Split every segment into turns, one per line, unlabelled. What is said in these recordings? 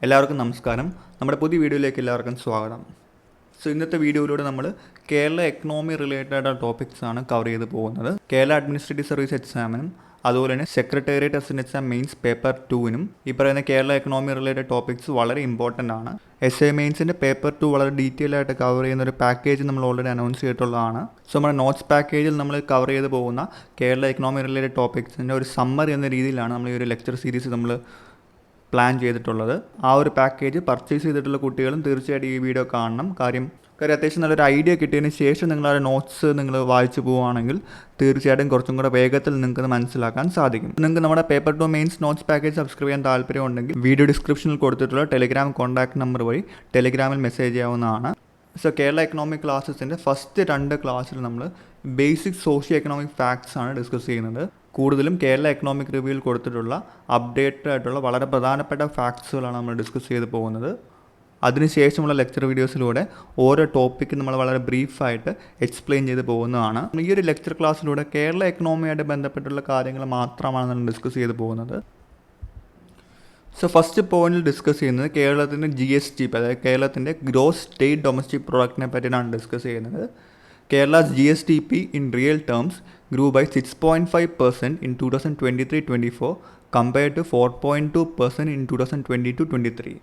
എല്ലാവർക്കും നമസ്കാരം. നമ്മുടെ പുതിയ വീഡിയോയിലേക്ക് എല്ലാവർക്കും സ്വാഗതം. ഇന്നത്തെ വീഡിയോയിലൂടെ നമ്മൾ കേരള എക്കണോമി റിലേറ്റഡ് ടോപ്പിക്സ് ആണ് കവർ ചെയ്ത് പോകുന്നത്. കേരള അഡ്മിനിസ്ട്രേറ്റീവ് സർവീസ് എക്സാമിനും അതുപോലെ തന്നെ secretariat assistant exam mains paper 2നും ഈ പറയുന്ന കേരള എക്കണോമി റിലേറ്റഡ് ടോപ്പിക്സ് വളരെ ഇമ്പോർട്ടൻ്റ് ആണ്. എസ് എ മെയിൻസിൻ്റെ പേപ്പർ 2 വളരെ ഡീറ്റെയിൽ ആയിട്ട് കവർ ചെയ്യുന്ന ഒരു പാക്കേജ് നമ്മൾ ഓൾറെഡി അനൗൺസ് ചെയ്തിട്ടുള്ളതാണ്. നമ്മുടെ നോട്ട്സ് പാക്കേജിൽ നമ്മൾ കവർ ചെയ്ത് പോകുന്ന കേരള എക്കണോമി റിലേറ്റഡ് ടോപ്പിക്സിൻ്റെ ഒരു സമ്മറി എന്ന രീതിയിലാണ് നമ്മൾ ഈ ഒരു ലെക്ചർ സീരീസ് നമ്മൾ പ്ലാൻ ചെയ്തിട്ടുള്ളത്. ആ ഒരു പാക്കേജ് പർച്ചേസ് ചെയ്തിട്ടുള്ള കുട്ടികളും തീർച്ചയായിട്ടും ഈ വീഡിയോ കാണണം. കാര്യം അത്യാവശ്യം നല്ലൊരു ഐഡിയ കിട്ടിയതിന് ശേഷം നിങ്ങൾ ആ നോട്ട്സ് നിങ്ങൾ വായിച്ചു പോവുകയാണെങ്കിൽ തീർച്ചയായിട്ടും കുറച്ചും കൂടെ വേഗത്തിൽ നിങ്ങൾക്ക് മനസ്സിലാക്കാൻ സാധിക്കും. നിങ്ങൾക്ക് നമ്മുടെ paper 2 mains notes package subscribe ചെയ്യാൻ താല്പര്യമുണ്ടെങ്കിൽ വീഡിയോ ഡിസ്ക്രിപ്ഷനിൽ കൊടുത്തിട്ടുള്ള ടെലിഗ്രാം കോൺടാക്ട് നമ്പർ വഴി ടെലിഗ്രാമിൽ മെസ്സേജ് ചെയ്യാവുന്നതാണ്. കേരള എക്കണോമിക് ക്ലാസ്സസിൻ്റെ ഫസ്റ്റ് 2 ക്ലാസ്സിൽ നമ്മൾ ബേസിക് സോഷ്യോ എക്കണോമിക് ഫാക്ട്സ് ആണ് ഡിസ്കസ് ചെയ്യുന്നത്. കൂടുതലും കേരള എക്കണോമിക് റിവ്യൂവിൽ കൊടുത്തിട്ടുള്ള അപ്ഡേറ്റഡ് ആയിട്ടുള്ള വളരെ പ്രധാനപ്പെട്ട ഫാക്ട്സുകളാണ് നമ്മൾ ഡിസ്കസ് ചെയ്ത് പോകുന്നത്. അതിനുശേഷമുള്ള ലെക്ചർ വീഡിയോസിലൂടെ ഓരോ ടോപ്പിക്ക് നമ്മൾ വളരെ ബ്രീഫായിട്ട് എക്സ്പ്ലെയിൻ ചെയ്ത് പോകുന്നതാണ്. ഈ ഒരു ലെക്ചർ ക്ലാസ്സിലൂടെ കേരള എക്കണോമിയായിട്ട് ബന്ധപ്പെട്ടുള്ള കാര്യങ്ങൾ മാത്രമാണ് നമ്മൾ ഡിസ്കസ് ചെയ്ത് പോകുന്നത്. ഫസ്റ്റ് പോയിന്റിൽ ഡിസ്കസ് ചെയ്യുന്നത് കേരളത്തിൻ്റെ GSTP, അതായത് കേരളത്തിൻ്റെ ഗ്രോസ് സ്റ്റേറ്റ് ഡൊമസ്റ്റിക് പ്രൊഡക്റ്റിനെ പറ്റിയാണ് ഡിസ്കസ് ചെയ്യുന്നത്. Kerala's GSTP in real terms grew by 6.5% in 2023-24 compared to 4.2% in 2022-23.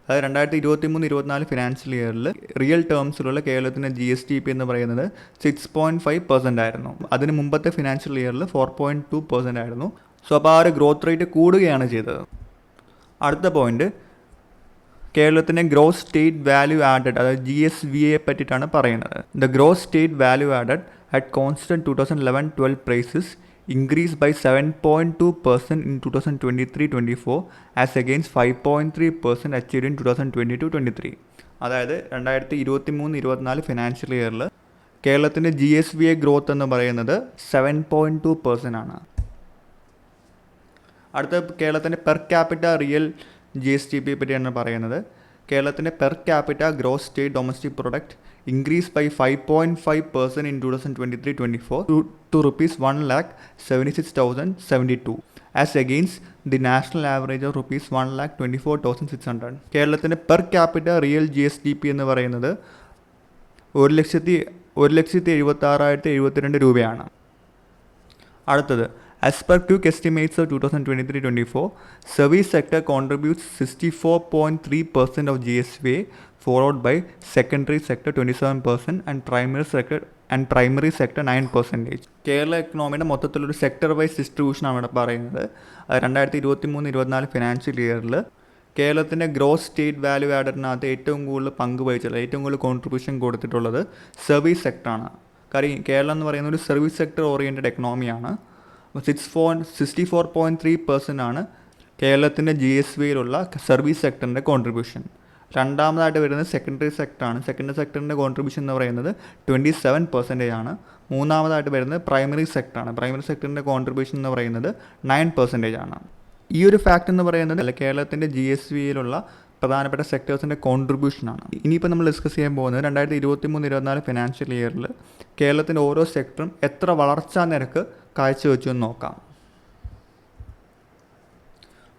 അതായത് 2023-24 ഫിനാൻഷ്യൽ ഇയറിൽ റിയൽ ടേംസിലുള്ള കേരളത്തിൻ്റെ GSTP എന്ന് പറയുന്നത് 6.5% ആയിരുന്നു. അതിന് മുമ്പത്തെ ഫിനാൻഷ്യൽ ഇയറിൽ 4.2% ആയിരുന്നു. അപ്പോൾ ആ ഒരു ഗ്രോത്ത് റേറ്റ് കൂടുകയാണ് ചെയ്തത്. അടുത്ത പോയിന്റ് കേരളത്തിൻ്റെ ഗ്രോസ് സ്റ്റേറ്റ് വാല്യൂ ആഡഡ്, അതായത് GSVA പറ്റിയിട്ടാണ് പറയുന്നത്. The gross state value added at constant 2011-12 prices increase by 7.2% in 2023-24 as against 5.3% achieved in 2022-23. അതായത് 2023-24 ഫിനാൻഷ്യൽ ഇയറിൽ കേരളത്തിൻ്റെ GSVA ഗ്രോത്ത് എന്ന് പറയുന്നത് 7.2% ആണ്. അടുത്ത കേരളത്തിൻ്റെ പെർ ക്യാപിറ്റ റിയൽ GSTP പറ്റിയാണ് പറയുന്നത്. കേരളത്തിൻ്റെ per capita gross state domestic product increase by 5.5% in 2023-24 to rupees 1,76,072 as against the national average of rupees 1,24,600. കേരളത്തിൻ്റെ പെർ ക്യാപിറ്റ റിയൽ GSTP എന്ന് പറയുന്നത് 1,76,072 രൂപയാണ്. അടുത്തത് as per quick estimates of 2023-24, service sector contributes 64.3% of GSVA, followed by secondary sector 27% and primary sector 9%. Kerala എക്കണോമിയുടെ മൊത്തത്തിലൊരു sector vice ഡിസ്ട്രിബ്യൂഷനാണ് ഇവിടെ പറയുന്നത്. 2023-24 financial ഇയറിൽ കേരളത്തിൻ്റെ ഗ്രോസ് സ്റ്റേറ്റ് വാല്യൂ ആഡഡിനകത്ത് ഏറ്റവും കൂടുതൽ പങ്ക് വഹിച്ചുള്ളത്, ഏറ്റവും കൂടുതൽ കോൺട്രിബ്യൂഷൻ കൊടുത്തിട്ടുള്ളത് സർവീസ് സെക്ടറാണ്. കാര്യം കേരളം എന്ന് പറയുന്ന ഒരു സർവീസ് സെക്ടർ ഓറിയൻറ്റഡ് എക്കണോമിയാണ്. 64.3% ആണ് കേരളത്തിൻ്റെ GSVയിലുള്ള സർവീസ് സെക്ടറിൻ്റെ കോൺട്രിബ്യൂഷൻ. രണ്ടാമതായിട്ട് വരുന്നത് സെക്കൻഡറി സെക്ടറാണ്. സെക്കൻഡറി സെക്ടറിൻ്റെ കോൺട്രിബ്യൂഷൻ എന്ന് പറയുന്നത് 27% ആണ്. മൂന്നാമതായിട്ട് വരുന്നത് പ്രൈമറി സെക്ടറാണ്. പ്രൈമറി സെക്ടറിൻ്റെ കോൺട്രിബ്യൂഷൻ എന്ന് പറയുന്നത് 9% ആണ്. ഈ ഒരു ഫാക്ട് എന്ന് പറയുന്നത് കേരളത്തിൻ്റെ GSVയിലുള്ള പ്രധാനപ്പെട്ട സെക്ടേഴ്സിൻ്റെ കോൺട്രിബ്യൂഷനാണ്. ഇനിയിപ്പോൾ നമ്മൾ ഡിസ്കസ് ചെയ്യാൻ പോകുന്നത് 2023-24 ഫിനാൻഷ്യൽ ഇയറിൽ കേരളത്തിൻ്റെ ഓരോ സെക്ടറും എത്ര വളർച്ചാ നിരക്ക് കാഴ്ചവെച്ചു എന്ന് നോക്കാം.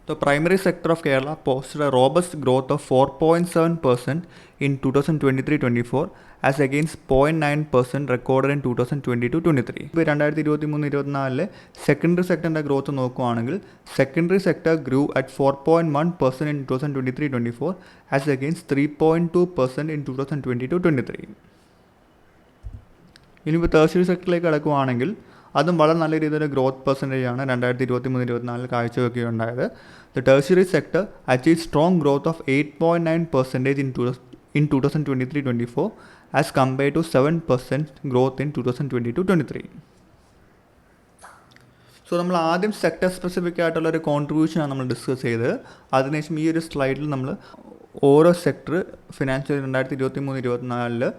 The primary sector of Kerala posted a robust growth of 4.7% in 2023-24 as against 0.9% recorded in 2022-23. ഇപ്പോൾ 2023-24 സെക്കൻഡറി സെക്ടറിൻ്റെ ഗ്രോത്ത് നോക്കുകയാണെങ്കിൽ secondary sector grew at 4.1% in 2023-24 as against 3.2% in 2022-23. ഇനിയിപ്പോൾ ടേഴ്സറി സെക്ടറിലേക്ക് കടക്കുകയാണെങ്കിൽ അതും വളരെ നല്ല രീതിയിലുള്ള ഗ്രോത്ത് പെർസെൻറ്റേജാണ് 2023-24 കാഴ്ചവെക്കുകയുണ്ടായത്. The tertiary sector achieve strong growth of 8.9% in 2023-24 as compared to 7% growth in 2022-23. നമ്മൾ ആദ്യം സെക്ടർ സ്പെസിഫിക് ആയിട്ടുള്ളൊരു കോൺട്രിബ്യൂഷനാണ് നമ്മൾ ഡിസ്കസ് ചെയ്തത്. അതിനുശേഷം ഈ ഒരു സ്ലൈഡിൽ നമ്മൾ ഓരോ സെക്ടർ ഫിനാൻഷ്യൽ 2023-24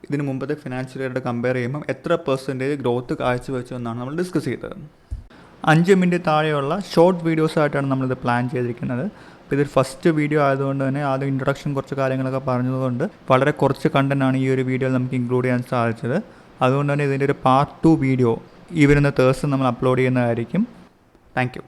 ഇതിന് മുമ്പത്തെ ഫിനാൻഷ്യൽ ഇയറുടെ കമ്പയർ ചെയ്യുമ്പോൾ എത്ര പെർസെൻറ്റേജ് ഗ്രോത്ത് കാഴ്ചവെച്ചു എന്നാണ് നമ്മൾ ഡിസ്കസ് ചെയ്തത്. 5 മിനിറ്റ് താഴെയുള്ള ഷോർട്ട് വീഡിയോസായിട്ടാണ് നമ്മളിത് പ്ലാൻ ചെയ്തിരിക്കുന്നത്. അപ്പോൾ ഇതൊരു ഫസ്റ്റ് വീഡിയോ ആയതുകൊണ്ട് തന്നെ ആദ്യം ഇൻട്രൊഡക്ഷൻ കുറച്ച് കാര്യങ്ങളൊക്കെ പറഞ്ഞതുകൊണ്ട് വളരെ കുറച്ച് കണ്ടൻറ്റാണ് ഈ ഒരു വീഡിയോയിൽ നമുക്ക് ഇൻക്ലൂഡ് ചെയ്യാൻ സാധിച്ചത്. അതുകൊണ്ട് തന്നെ ഇതിൻ്റെ ഒരു പാർട്ട് 2 വീഡിയോ ഈ വരുന്ന തേഴ്സ്ഡേ നമ്മൾ അപ്ലോഡ് ചെയ്യുന്നതായിരിക്കും. Thank you.